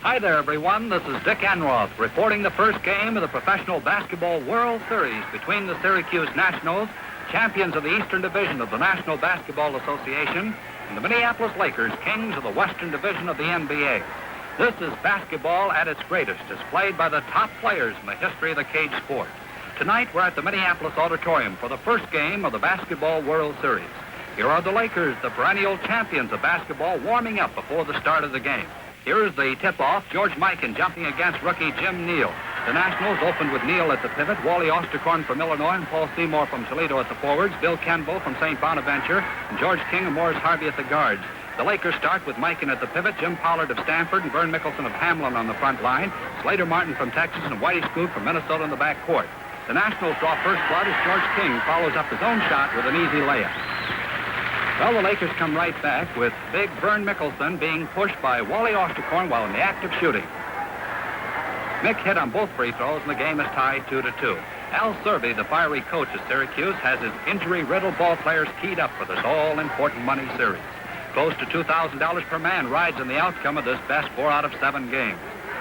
Hi there, everyone. This is Dick Enroth reporting the first game of the Professional Basketball World Series between the Sirakьюз Нэшнлс, champions of the Eastern Division of the National Basketball Association, and the Minneapolis Lakers, kings of the Western Division of the NBA. This is basketball at its greatest, as played by the top players in the history of the cage sport. Tonight, we're at the Minneapolis Auditorium for the first game of the Basketball World Series. Here are the Lakers, the perennial champions of basketball, warming up before the start of the game. Here is the tip-off, George Mikan jumping against rookie Jim Neal. The Nationals opened with Neal at the pivot, Wally Osterkorn from Illinois, and Paul Seymour from Toledo at the forwards, Bill Kenville from St. Bonaventure, and George King and Morris Harvey at the guards. The Lakers start with Mikan at the pivot, Jim Pollard of Stanford, and Vern Mickelson of Hamlin on the front line, Slater Martin from Texas, and Whitey Scoot from Minnesota in the back court. The Nationals draw first blood as George King follows up his own shot with an easy layup. Well, the Lakers come right back with big Vern Mickelson being pushed by Wally Osterkorn while in the act of shooting. Mick hit on both free throws, and the game is tied 2-2. Al Servey, the fiery coach of Syracuse, has his injury-riddled ball players keyed up for this all-important money series. Close to $2,000 per man rides in the outcome of this best 4 out of 7 games.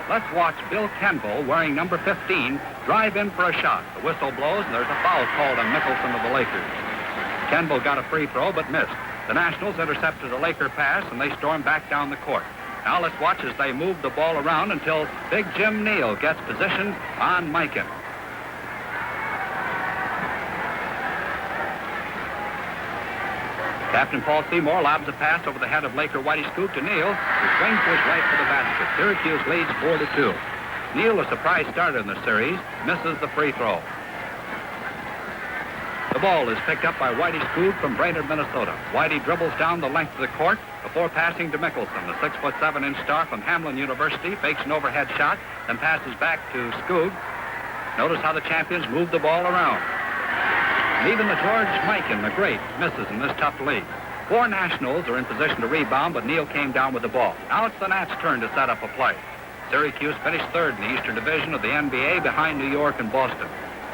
Let's watch Bill Kenville, wearing number 15, drive in for a shot. The whistle blows, and there's a foul called on Mickelson of the Lakers. Kenville got a free throw, but missed. The Nationals intercepted a Laker pass, and they stormed back down the court. Now let's watch as they move the ball around until big Jim Neal gets positioned on Mikan. Captain Paul Seymour lobs a pass over the head of Laker Whitey Scoot to Neal, who swings to his right for the basket. Syracuse leads 4-2. Neal, a surprise starter in the series, misses the free throw. The ball is picked up by Whitey Scoot from Brainerd, Minnesota. Whitey dribbles down the length of the court before passing to Mickelson. The 6'7" star from Hamlin University fakes an overhead shot, then passes back to Scoot. Notice how the champions move the ball around. And even the George Mikan, the great, misses in this tough league. 4 Nationals are in position to rebound, but Neal came down with the ball. Now it's the Nats' turn to set up a play. Syracuse finished third in the Eastern Division of the NBA behind New York and Boston.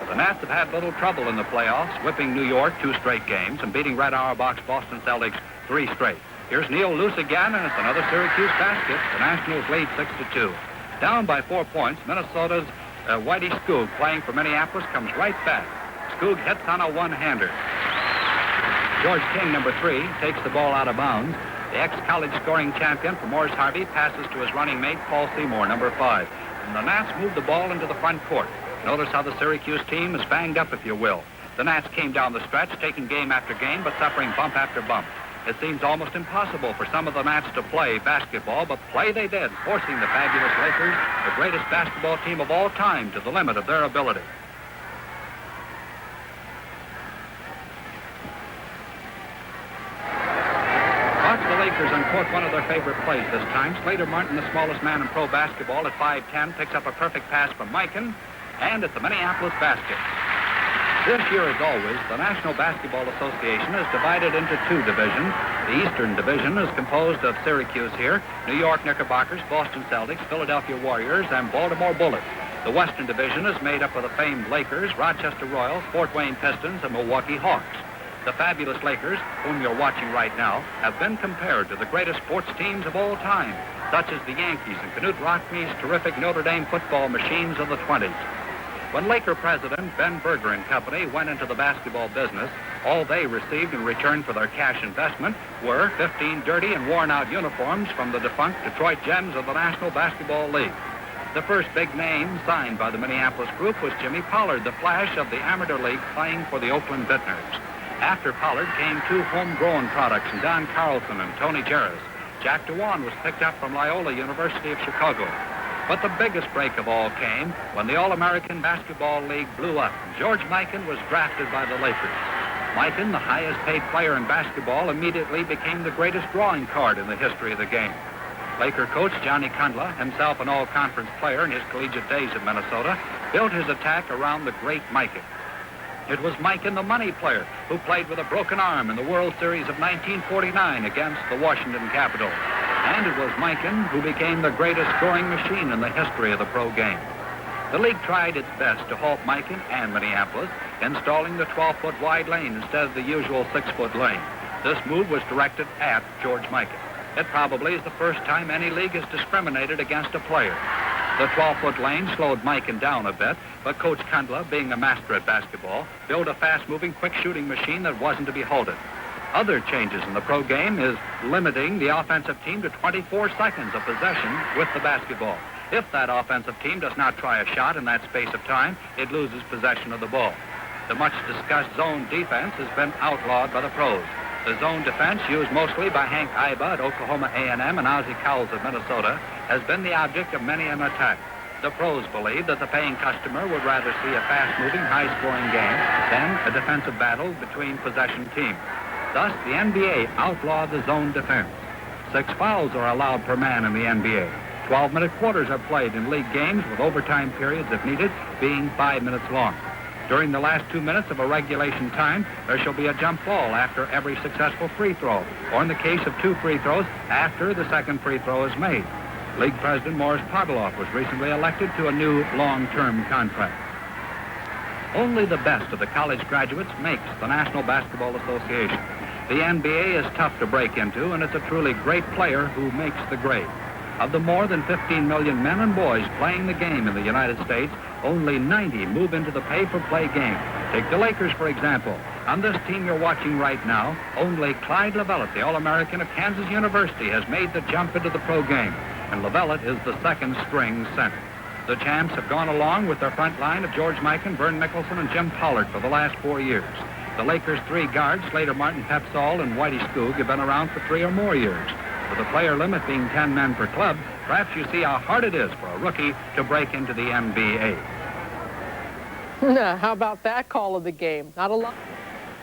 The Nats have had little trouble in the playoffs, whipping New York 2 straight games and beating Red Auerbach's Boston Celtics 3 straight. Here's Neal loose again, and it's another Syracuse basket. The Nationals lead 6-2. Down by 4 points, Minnesota's Whitey Scoot, playing for Minneapolis, comes right back. Scoot hits on a one-hander. George King, number 3, takes the ball out of bounds. The ex-college scoring champion from Morris Harvey passes to his running mate, Paul Seymour, number 5. And the Nats move the ball into the front court. Notice how the Syracuse team is banged up, if you will. The Nats came down the stretch, taking game after game, but suffering bump after bump. It seems almost impossible for some of the Nats to play basketball, but play they did, forcing the fabulous Lakers, the greatest basketball team of all time, to the limit of their ability. Watch the Lakers uncork one of their favorite plays this time. Slater Martin, the smallest man in pro basketball at 5'10", picks up a perfect pass from Mikan, and it's the Minneapolis basket. This year, as always, the National Basketball Association is divided into 2 divisions. The Eastern Division is composed of Syracuse here, New York Knickerbockers, Boston Celtics, Philadelphia Warriors, and Baltimore Bullets. The Western Division is made up of the famed Lakers, Rochester Royals, Fort Wayne Pistons, and Milwaukee Hawks. The fabulous Lakers, whom you're watching right now, have been compared to the greatest sports teams of all time, such as the Yankees and Knute Rockne's terrific Notre Dame football machines of the 20s. When Laker president Ben Berger and company went into the basketball business, all they received in return for their cash investment were 15 dirty and worn-out uniforms from the defunct Detroit Gems of the National Basketball League. The first big name signed by the Minneapolis group was Jimmy Pollard, the flash of the Amateur League, playing for the Oakland Vintners. After Pollard came 2 homegrown products in Don Carlson and Tony Jarris. Jack DeWan was picked up from Loyola University of Chicago. But the biggest break of all came when the All-American Basketball League blew up. George Mikan was drafted by the Lakers. Mikan, the highest-paid player in basketball, immediately became the greatest drawing card in the history of the game. Laker coach Johnny Kundla, himself an all-conference player in his collegiate days at Minnesota, built his attack around the great Mikan. It was Mikan, the money player, who played with a broken arm in the World Series of 1949 against the Washington Capitals. And it was Mikan who became the greatest scoring machine in the history of the pro game. The league tried its best to halt Mikan and Minneapolis, installing the 12-foot wide lane instead of the usual 6-foot lane. This move was directed at George Mikan. It probably is the first time any league has discriminated against a player. The 12-foot lane slowed Mikan down a bit, but Coach Kundla, being a master at basketball, built a fast-moving, quick-shooting machine that wasn't to be halted. Other changes in the pro game is limiting the offensive team to 24 seconds of possession with the basketball. If that offensive team does not try a shot in that space of time, it loses possession of the ball. The much-discussed zone defense has been outlawed by the pros. The zone defense, used mostly by Hank Iba at Oklahoma A&M and Ozzie Cowles of Minnesota, has been the object of many an attack. The pros believe that the paying customer would rather see a fast-moving, high-scoring game than a defensive battle between possession teams. Thus, the NBA outlawed the zone defense. 6 fouls are allowed per man in the NBA. 12-minute quarters are played in league games with overtime periods, if needed, being 5 minutes long. During the last 2 minutes of a regulation time, there shall be a jump ball after every successful free throw, or in the case of 2 free throws, after the second free throw is made. League President Morris Podoloff was recently elected to a new long-term contract. Only the best of the college graduates makes the National Basketball Association. The NBA is tough to break into, and it's a truly great player who makes the grade. Of the more than 15 million men and boys playing the game in the United States, only 90 move into the pay-for-play game. Take the Lakers, for example. On this team you're watching right now, only Clyde Lovellette, the All-American of Kansas University, has made the jump into the pro game, and Lovellette is the second-string center. The champs have gone along with their front line of George Mikan, Vern Mickelson, and Jim Pollard for the last 4 years. The Lakers' 3 guards, Slater Martin, Pep Saul, and Whitey Skoog, have been around for 3 or more years. With the player limit being 10 men per club, perhaps you see how hard it is for a rookie to break into the NBA. How about that call of the game? Not a lot.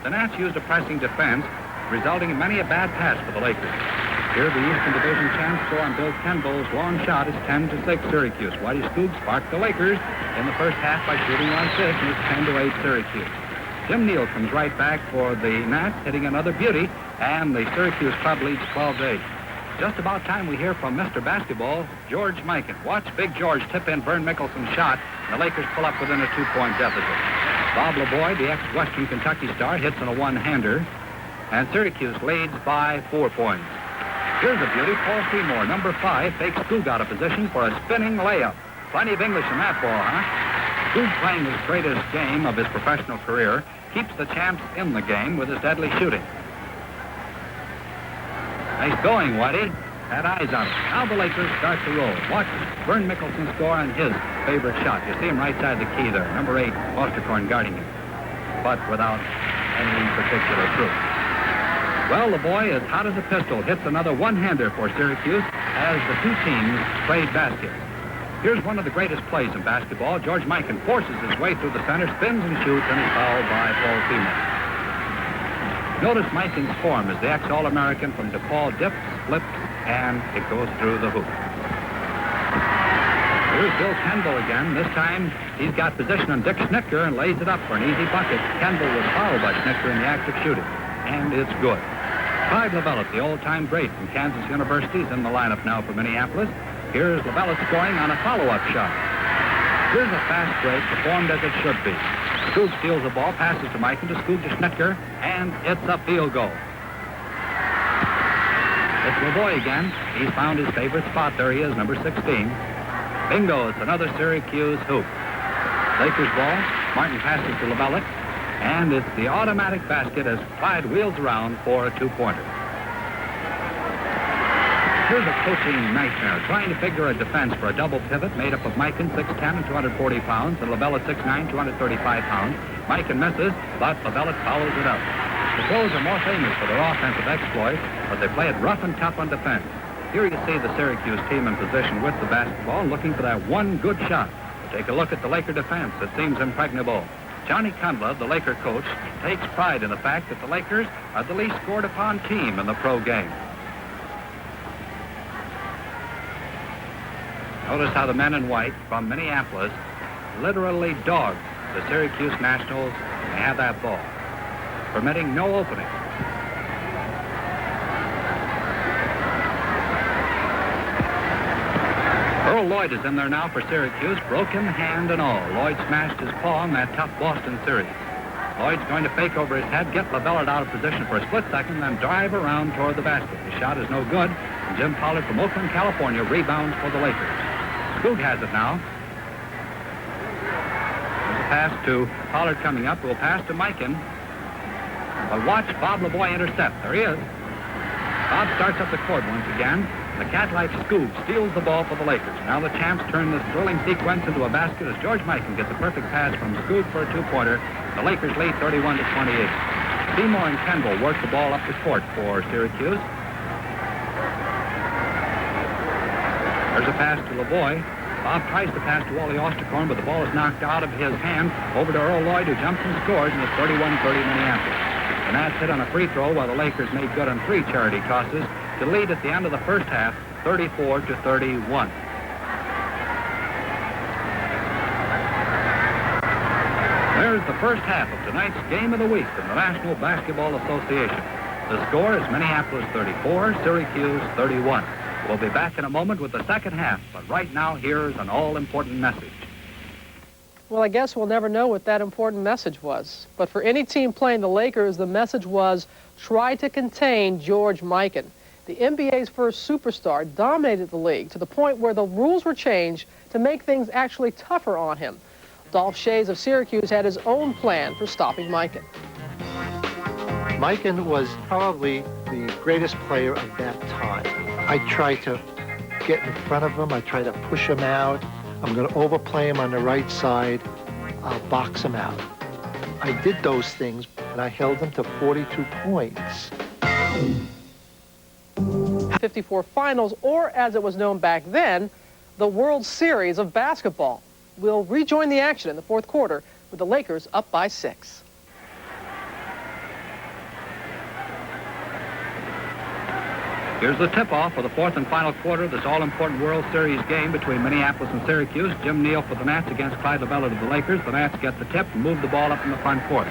The Nats used a pressing defense, resulting in many a bad pass for the Lakers. Here, the Eastern Division champs score on Bill Kenbo's long shot is 10-6 Syracuse. Whitey Skoog sparked the Lakers in the first half by shooting on 6, and it's 10-8 Syracuse. Jim Neal comes right back for the Nats, hitting another beauty, and the Syracuse club leads 12-8. Just about time we hear from Mr. Basketball, George Mikan. Watch Big George tip in Vern Mickelson's shot, and the Lakers pull up within a 2-point deficit. Bob LeBoy, the ex-Western Kentucky star, hits on a one-hander, and Syracuse leads by 4 points. Here's a beauty. Paul Seymour, number 5, fakes Skoog out of position for a spinning layup. Plenty of English in that ball, huh? Skoog, playing his greatest game of his professional career, keeps the champs in the game with his deadly shooting. Nice going, Whitey. Had eyes on it. Now the Lakers start to roll. Watch Vern Mickelson score on his favorite shot. You see him right side the key there. Number 8, Osterkorn guarding him, but without any particular proof. Well, the boy, as hot as a pistol, hits another one-hander for Syracuse as the 2 teams trade baskets. Here's one of the greatest plays in basketball. George Mikan forces his way through the center, spins and shoots, and is fouled by Paul Seymour. Notice Mikan's form as the ex-All-American from DePaul dips, flips, and it goes through the hoop. Here's Bill Kenbo again. This time he's got position on Dick Schnicker and lays it up for an easy bucket. Kenbo was fouled by Schnicker in the act of shooting, and it's good. Clyde Lovellette, the old-time great from Kansas University, is in the lineup now for Minneapolis. Here's Lovellette scoring on a follow-up shot. Here's a fast break performed as it should be. Skoog steals the ball, passes to Mikan, to Skoog, to Schnicker, and it's a field goal. It's LeBoy again. He's found his favorite spot. There he is, number 16. Bingo, it's another Syracuse hoop. Lakers ball. Martin passes to Lovellette, and it's the automatic basket as Clyde wheels around for a 2-pointer. Here's a coaching nightmare, trying to figure a defense for a double pivot made up of Mikan, 6'10", and 240 pounds, and Lovellette, 6'9", 235 pounds. Mikan misses, but Lovellette follows it up. The pros are more famous for their offensive exploits, but they play it rough and tough on defense. Here you see the Syracuse team in position with the basketball, looking for that one good shot. Take a look at the Laker defense. It seems impregnable. Johnny Kundla, the Laker coach, takes pride in the fact that the Lakers are the least scored-upon team in the pro game. Notice how the men in white from Minneapolis literally dogged the Sirakьюз Нэшнлс and have that ball, permitting no opening. Earl Lloyd is in there now for Syracuse, broken hand and all. Lloyd smashed his paw in that tough Boston series. Lloyd's going to fake over his head, get Lovellette out of position for a split second, then drive around toward the basket. The shot is no good, And Jim Pollard from Oakland, California, rebounds for the Lakers. Skoog has it now. There's a pass to Pollard coming up. Will pass to Mikan. But watch Bob LeBoy intercept. There he is. Bob starts up the court once again. The cat-like Skoog steals the ball for the Lakers. Now the champs turn this thrilling sequence into a basket as George Mikan gets a perfect pass from Skoog for a two-pointer. The Lakers lead 31 to 28. Seymour and Kendall work the ball up the court for Syracuse. There's a pass to LeBoy. Bob tries to pass to Wally Osterkorn, but the ball is knocked out of his hand over to Earl Lloyd, who jumps and scores, and it's 31-30 Minneapolis. And that's hit on a free throw while the Lakers made good on 3 charity tosses to lead at the end of the first half, 34 to 31. There's the first half of tonight's game of the week in the National Basketball Association. The score is Minneapolis 34, Syracuse 31. We'll be back in a moment with the second half, but right now here's an all-important message. Well, I guess we'll never know what that important message was. But for any team playing the Lakers, the message was try to contain George Mikan. The NBA's first superstar dominated the league to the point where the rules were changed to make things actually tougher on him. Dolph Schayes of Syracuse had his own plan for stopping Mikan. Mikan was probably the greatest player of that time. I tried to get in front of him. I tried to push him out. I'm going to overplay him on the right side. I'll box him out. I did those things, and I held him to 42 points. 54 finals, or as it was known back then, the World Series of basketball. We'll rejoin the action in the fourth quarter with the Lakers up by 6. Here's the tip-off for the fourth and final quarter of this all-important World Series game between Minneapolis and Syracuse. Jim Neal for the Nats against Clyde Lovellette of the Lakers. The Nats get the tip and move the ball up in the front court.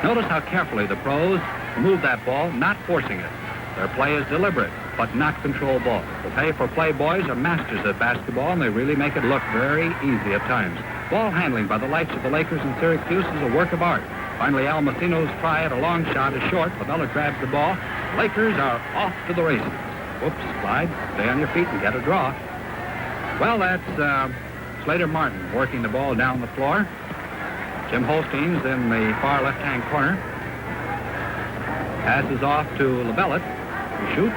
Notice how carefully the pros move that ball, not forcing it. Their play is deliberate, but not control ball. The pay-for-play boys are masters at basketball, and they really make it look very easy at times. Ball handling by the likes of the Lakers and Syracuse is a work of art. Finally, Al Messino's try at a long shot is short. Lovellette grabs the ball. Lakers are off to the races. Whoops, Clyde, stay on your feet and get a draw. Well, that's Slater Martin working the ball down the floor. Jim Holstein's in the far left-hand corner. Passes off to Lovellette, who shoots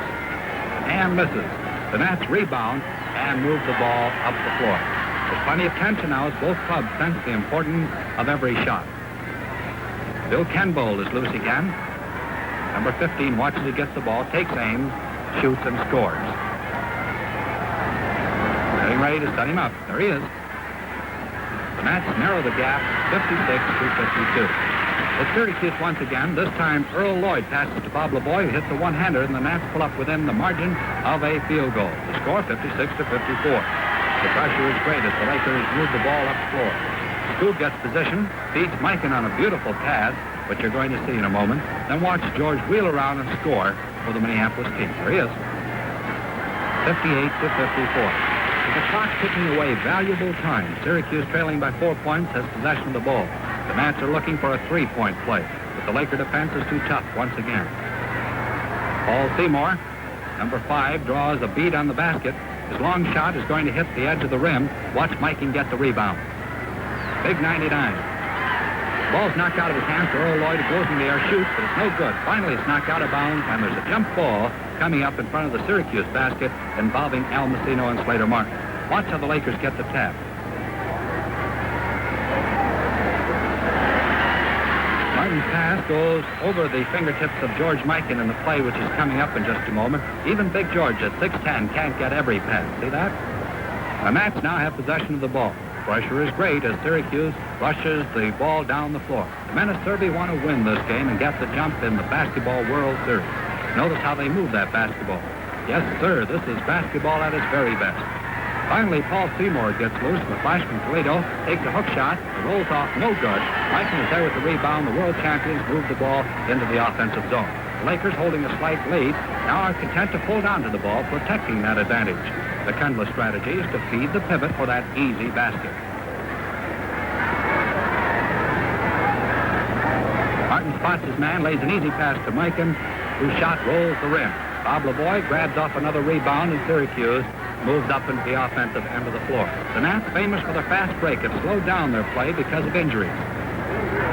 and misses. The Nats rebound and move the ball up the floor. There's plenty of tension now as both clubs sense the importance of every shot. Bill Kenbold is loose again. Number 15 watches he gets the ball, takes aim, shoots and scores. Getting ready to set him up. There he is. The Nats narrow the gap, 56 to 52. It's Syracuse once again. This time Earl Lloyd passes to Bob LeBoy, who hits a one-hander, and the Nats pull up within the margin of a field goal. The score 56 to 54. The pressure is great as the Lakers move the ball up the floor. Skoog gets position, feeds Mikan on a beautiful pass, which you're going to see in a moment. Then watch George wheel around and score for the Minneapolis team. There he is. 58 to 54. With the clock ticking away valuable time, Syracuse trailing by 4 points has possession of the ball. The Nats are looking for a 3-point play, but the Laker defense is too tough once again. Paul Seymour, number 5, draws a bead on the basket. His long shot is going to hit the edge of the rim. Watch Mikan get the rebound. Big 99. Ball's knocked out of his hands to Earl Lloyd, who goes in the air, shoots, but it's no good. Finally, it's knocked out of bounds, and there's a jump ball coming up in front of the Syracuse basket involving Al Messino and Slater Martin. Watch how the Lakers get the tap. Martin's pass goes over the fingertips of George Mikan in the play, which is coming up in just a moment. Even Big George at 6'10" can't get every pass. See that? The Nats now have possession of the ball. Pressure is great as Syracuse rushes the ball down the floor. The men of Serbia want to win this game and get the jump in the Basketball World Series. Notice how they move that basketball. Yes, sir, this is basketball at its very best. Finally, Paul Seymour gets loose. The flash from Toledo takes a hook shot. It rolls off, no good. Mikan is there with the rebound. The world champions move the ball into the offensive zone. The Lakers, holding a slight lead, now are content to hold on to the ball, protecting that advantage. The Kendall strategy is to feed the pivot for that easy basket. Martin spots his man, lays an easy pass to Mikan, whose shot rolls the rim. Bob Lavoie grabs off another rebound, and Syracuse moves up into the offensive end of the floor. The Nats, famous for their fast break, have slowed down their play because of injuries.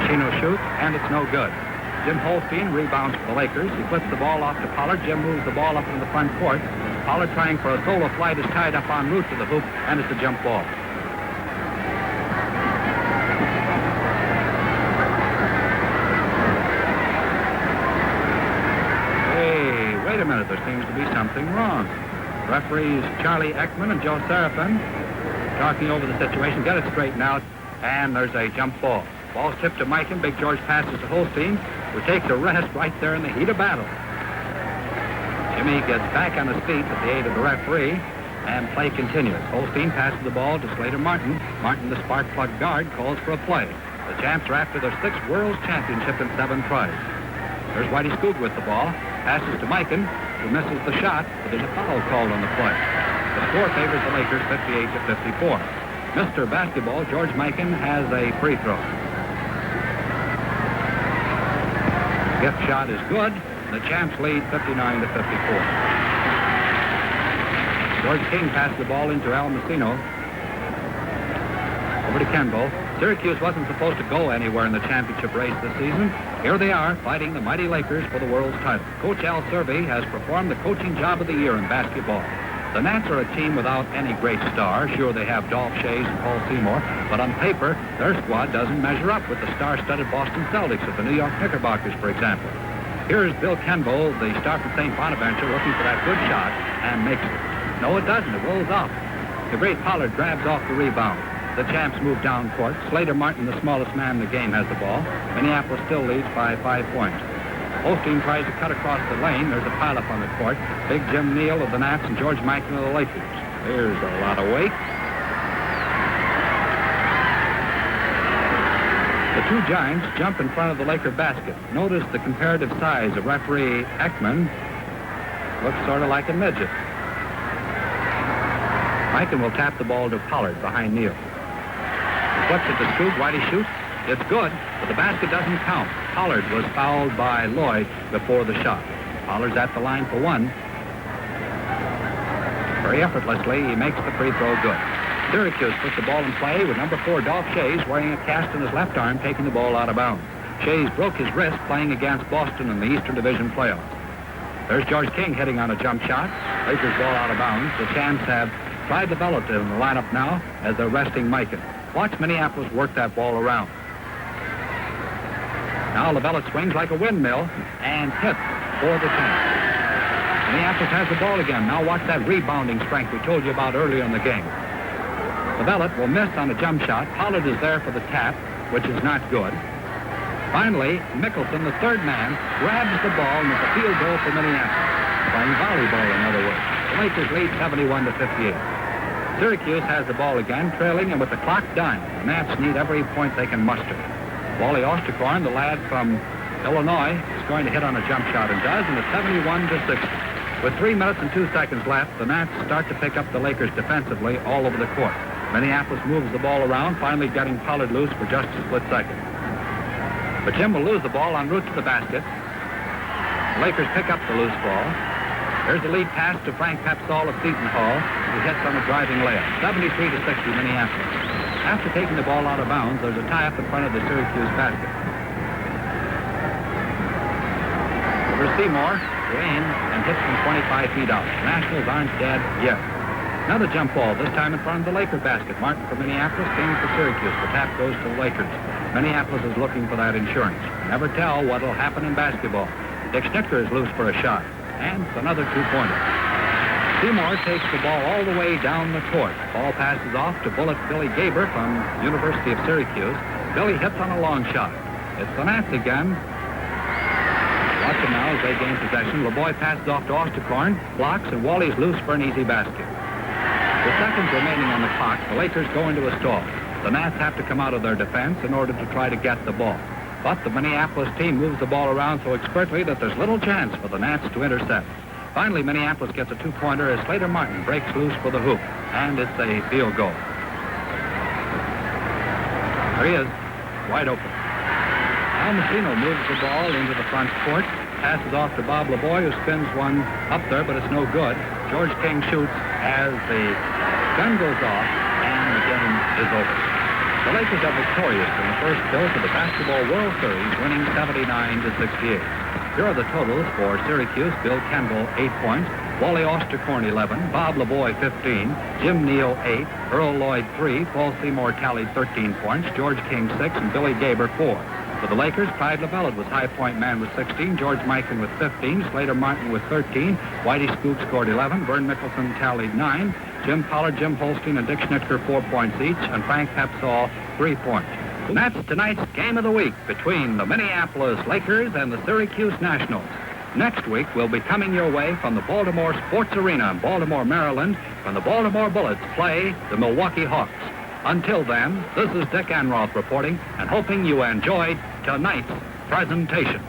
Chino shoots, and it's no good. Jim Holstein rebounds for the Lakers. He flips the ball off to Pollard. Jim moves the ball up into the front court. Pollard, trying for a solo flight, is tied up en route to the hoop, and it's a jump ball. Hey, wait a minute. There seems to be something wrong. Referees Charlie Ekman and Joe Serafin talking over the situation, get it straightened out, and there's a jump ball. Ball's tipped to Mikan. Big George passes to Holstein, who takes a rest right there in the heat of battle. Jimmy gets back on his feet with the aid of the referee, and play continues. Holstein passes the ball to Slater Martin. Martin, the spark plug guard, calls for a play. The champs are after their 6th World Championship in 7 tries. There's Whitey Skoog with the ball. Passes to Mikan, who misses the shot, but there's a foul called on the play. The score favors the Lakers 58-54. Mr. Basketball, George Mikan, has a free throw. Gift shot is good. The champs lead 59-54. George King passed the ball into Al Messino. Over to Kenbo. Syracuse wasn't supposed to go anywhere in the championship race this season. Here they are, fighting the mighty Lakers for the world's title. Coach Al Servey has performed the coaching job of the year in basketball. The Nats are a team without any great star. Sure, they have Dolph Schayes and Paul Seymour, but on paper, their squad doesn't measure up with the star-studded Boston Celtics of the New York Knickerbockers, for example. Here's Bill Kenbo, the star from St. Bonaventure, looking for that good shot, and makes it. No, it doesn't. It rolls off. The great Pollard grabs off the rebound. The champs move down court. Slater Martin, the smallest man in the game, has the ball. Minneapolis still leads by 5 points. Holstein tries to cut across the lane. There's a pileup on the court. Big Jim Neal of the Nats and George Mikan of the Lakers. There's a lot of weight. The two giants jump in front of the Laker basket. Notice the comparative size of referee Ekman. Looks sort of like a midget. Mikan will tap the ball to Pollard behind Neal. He flips it to Skoog. Whitey shoots. It's good, but the basket doesn't count. Pollard was fouled by Lloyd before the shot. Pollard's at the line for one. Very effortlessly, he makes the free throw good. Syracuse puts the ball in play with number 4, Dolph Schayes, wearing a cast in his left arm, taking the ball out of bounds. Schayes broke his wrist playing against Boston in the Eastern Division playoffs. There's George King hitting on a jump shot. Lakers ball out of bounds. The champs have tried the Bellet in the lineup now as they're resting Mikan. Watch Minneapolis work that ball around. Now LaVella swings like a windmill and hits for the champs. Minneapolis has the ball again. Now watch that rebounding strength we told you about earlier in the game. LaVella will miss on a jump shot. Pollard is there for the tap, which is not good. Finally, Mickelson, the third man, grabs the ball and it's a field goal for Minneapolis. Playing volleyball, in other words. The Lakers lead 71-58. Syracuse has the ball again, trailing, and with the clock done, the Nats need every point they can muster. Wally Osterkorn, the lad from Illinois, is going to hit on a jump shot and does, and it's 71-60. With 3 minutes and 2 seconds left, the Nats start to pick up the Lakers defensively all over the court. Minneapolis moves the ball around, finally getting Pollard loose for just a split second. But Jim will lose the ball en route to the basket. The Lakers pick up the loose ball. There's the lead pass to Frank Pepsall of Seton Hall, who hits on a driving layup. 73-60 Minneapolis. After taking the ball out of bounds, there's a tie-up in front of the Syracuse basket. Over Seymour, Green, and hits from 25 feet out. Nationals aren't dead yet. Another jump ball, this time in front of the Laker basket. Martin for Minneapolis, King for Syracuse. The tap goes to the Lakers. Minneapolis is looking for that insurance. Never tell what will happen in basketball. Dick Schnittker is loose for a shot. And another two-pointer. Seymour takes the ball all the way down the court. Ball passes off to Bullet Billy Gaber from University of Syracuse. Billy hits on a long shot. It's the Nats again. Watch them now as they gain possession. Lavoie passes off to Osterkorn, blocks, and Wally's loose for an easy basket. With seconds remaining on the clock, the Lakers go into a stall. The Nats have to come out of their defense in order to try to get the ball. But the Minneapolis team moves the ball around so expertly that there's little chance for the Nats to intercept. Finally, Minneapolis gets a two-pointer as Slater Martin breaks loose for the hoop, and it's a field goal. There he is, wide open. Al Messino moves the ball into the front court. Passes off to Bob LeBoy, who spins one up there, but it's no good. George King shoots as the gun goes off, and the game is over. The Lakers are victorious in the first bill for the Basketball World Series, winning 79-68. Here are the totals for Syracuse. Bill Kendall, 8 points. Wally Osterkorn, 11. Bob LeBoy, 15. Jim Neal, 8. Earl Lloyd, 3. Paul Seymour tallied 13 points. George King, 6. And Billy Gaber, 4. For the Lakers, Clyde LaBellette was high point man with 16. George Mikan with 15. Slater Martin with 13. Whitey Scoop scored 11. Vern Mickelson tallied 9. Jim Pollard, Jim Holstein, and Dick Schnitker, 4 points each. And Frank Pepsall, 3 points. And that's tonight's game of the week between the Minneapolis Lakers and the Sirakьюз Нэшнлс. Next week, we'll be coming your way from the Baltimore Sports Arena in Baltimore, Maryland, when the Baltimore Bullets play the Milwaukee Hawks. Until then, this is Dick Enroth reporting and hoping you enjoyed tonight's presentation.